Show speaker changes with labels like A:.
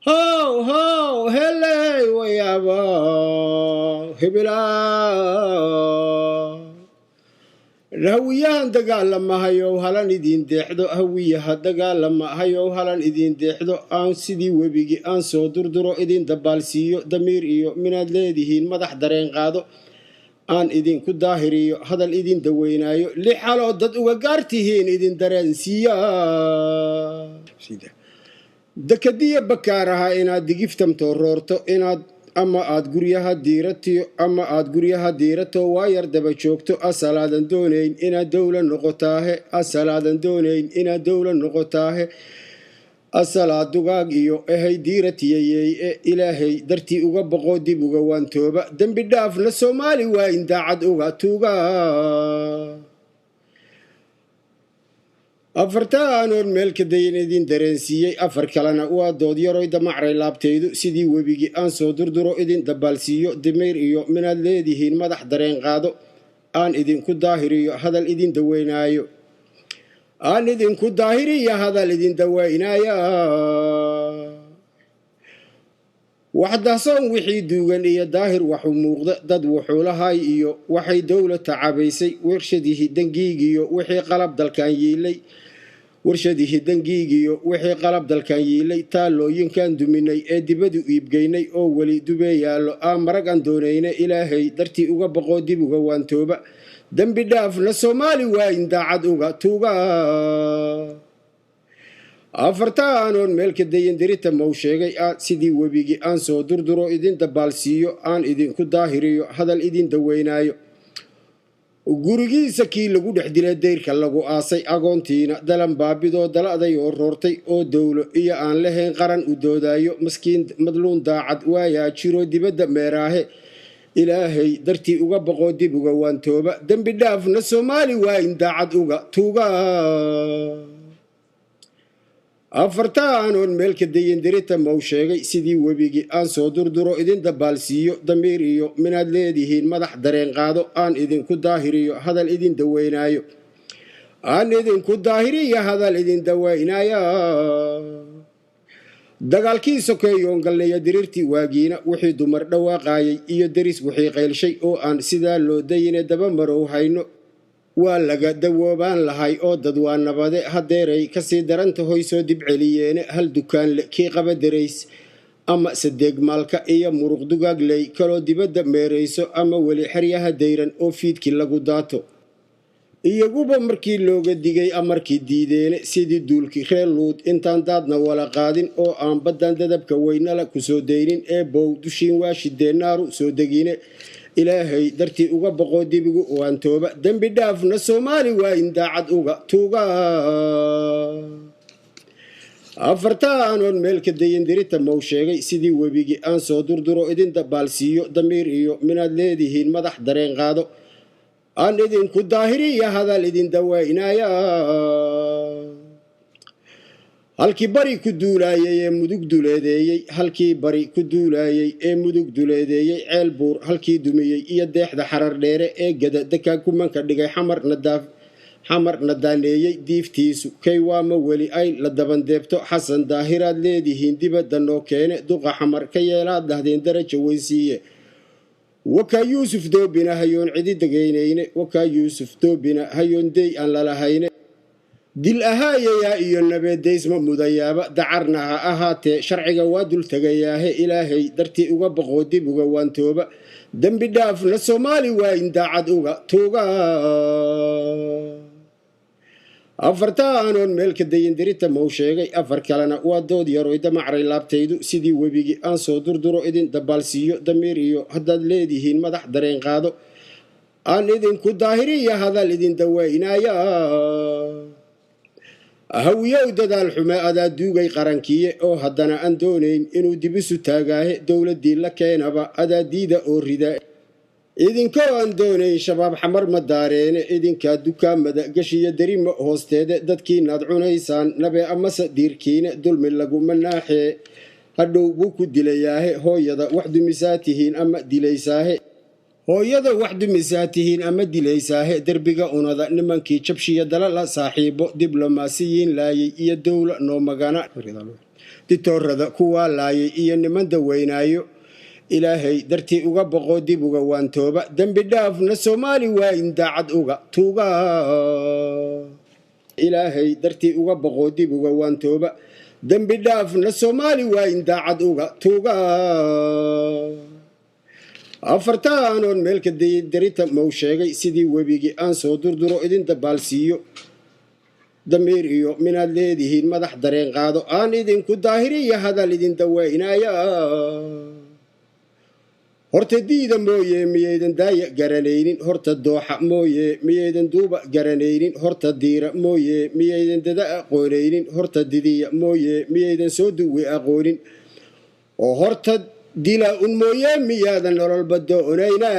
A: هاو هاو هلي ويابا هبلا هويان dagaalama hayo halan idin deexdo hawiyaha dagaalama hayo halan idin deexdo aan sidii webigi aan soo durduro idin dabaalsiiyo damiir iyo minaad leedihiin madax dareen qaado aan idin ku daahiriyo hadal idin daweynaayo li xalo dad uga gaartihiin idin dareensiiya dakadiya bakaaraha inaad digiftamto roorto inaad ama aad guryaha diiratiyo ama aad guryaha diirato waa yar daba joogto asalaadan doonayn inaad dowla noqotaahe asalaadan doonayn inaad dowla noqotaahe asalaad dugaag iyo ehay diiratiyayey ee ilaahay dartii uga boqo dib uga waantooba dembi dhaafna soomaali waa in daacad uga tuuga afartaanoon meel ka dayan idin dareensiiyey afar kalena waa dood yaroy damacray laabtaydu sidii webigii aan soo durduro idin dabaalsiiyo dimayr iyo minaad leedihiin madax dareen qaado aan idinku daahiriyo hadal idin daweynaayo aan idinku daahiriyo hadal idin daweynaya waxdahsoon wixii duugan iyo daahir waxu muuqda dad wuxuu lahay iyo waxay dowlad tacabaysay warshadihii dangiigiyo wixii qalab dalkan yiilay warshadihii dangiigiyo wixii qalab dalkan yiilay taalooyinkan duminay ee dibadu iibgeynay oo weli dubee yaallo aan marag aan doonayna ilaahay dartii uga boqo dib uga waantooba dembi dhaafna soomaali waa in daacad uga tuuga afartaanoon meel ka dayan dirita mau sheegay sidii webigii aan soo durduro idin dabaalsiiyo aan idinku daahiriyo hadal idin daweynaayo gurigiisa kii lagu dhex dilay dayrka lagu aasay agoontiina dalan baabidoo dala'day oo roortay oo dowlo iyo aan lahayn qaran u doodaayo maskiin madluun daacad waayaa jiro dibadda meeraahe ilaahay dartii uga boqo dib uga waantooba dembi dhaafna soomaali waa in daacad uga tuuga afartaanoon meel ka dayan dirita mau sheegay sidii webigii aan soo durduro idin dabaalsiiyo damiir iyo minaad leedihiin madax dareen qaado aan idinku daahiriyo hadal idin daweynaayo aan idinku daahiriyo hadal idin daweynaya dagaalkii sokeeyoon galnaya diriirtii waagiina wixii dumar dhawaaqaayay iyo deris wixii qaylshay oo aan sidaa loo dayine daba marow hayno waa laga dawoobaan lahay oo dad waa nabade hadeeray kasii daranta hoy soo dibceliyeene hal dukaanle kii qaba darays ama sadeeg maalka iyo muruq dugaagley kaloo dibadda meerayso ama weli xeryaha dayran oo fiidkii lagu daato iyaguba markii looga digay amarkii diideene sidii duulkii reer luud intaan daadna wala qaadin oo aan baddan dadabka weynala ku soo daynin ee bow dushiin waa shideenaaru soo degine ilaahay dartii uga boqo dibigu waantooba dembi dhaafna soomaali waa in daacad uga tuuga afartaanoon meel ka dayan dirita mau sheegay sidii webigii aan soo durduro idin dabaalsiiyo damiir iyo minaad leedihiin madax dareen qaado aan idinku daahiriyo hadal idin daweynaya halkii bari ku duulaayay ee mudug duleedeeyey halkii bari ku duulaayay ee mudug duleedeeyey ceel buur halkii dumiyey iyo deexda xarar dheere ee gada dekaan kumanka dhigay xamar nadaaneeyey diiftiisu kay waama weli ay la dabandeebto xasan daahiraad leedihiin dibadda noo keene duqa xamar ka yeelaad dhahdeen daraja weysiiye wakaa yuusuf doobina hayoon cidi degaynayne wakaa yuusuf doobina hayoon dey aan lalahayne dil ahaayayaa iyo nabeedaysma mudayaaba dacarna ha ahaatee sharciga waa dul tegayaahe ilaahay dartii uga boqo dib uga waantooba dembi dhaafna soomaali waa in daacad uga tuuga afartaanoon meel ka dayan dirita mau sheegay afar kalena waa dood yaroy damacray laabtaydu sidii webigii aan soo durduro idin dabaalsiiyo damiir iyo haddaad leedihiin madax dareen qaado aan idinku daahiriyo hadal idin daweynaya hawiyow dadaal xume adaa duugay qarankiye oo haddana aan doonayn inuu dibisu taagaahe dowladdii la keenaba adaa diida oo rida idinkoo aan doonayn shabaab xamar ma daareene idinkaa dukaamada gashiyo derima hoosteede dadkiinaad cunaysaan nabe amase diirkiine dulmi laguma naaxee hadhow buu ku dilayaahe hooyada wax dumisaa tihiin ama dilaysaahe hooyada wax dumisaa tihiin ama dilaysaahe derbiga unada nimankii jabshiya dalala saaxiibo diblomaasiyiin laayay iyo dowla noo magana ditoorada kuwaa laayay iyo niman daweynaayo ilaahay dartii uga boqo dib uga waantooba dembi dhaafna soomaali waa in daacad uga tuuga ilaahay dartii uga boqo dib uga waantooba dembi dhaafna soomaali waa in daacad uga tuuga afartaanoon meelka darita mau sheegay sidii webigii aan soo durduro idin dabaalsiiyo damiir iyo minaad leedihiin madax dareen qaado aan idinku daahiriya hadal idin dawaynaya horta diida mooye miyaydan daaya garanaynin horta dooxa mooye miyaydan duuba garanaynin horta diira mooye miyaydan dada aqoonaynin horta didiya mooye miyaydan soo duwi aqoonin oo horta dila un mooye miyaadan nololba doonayna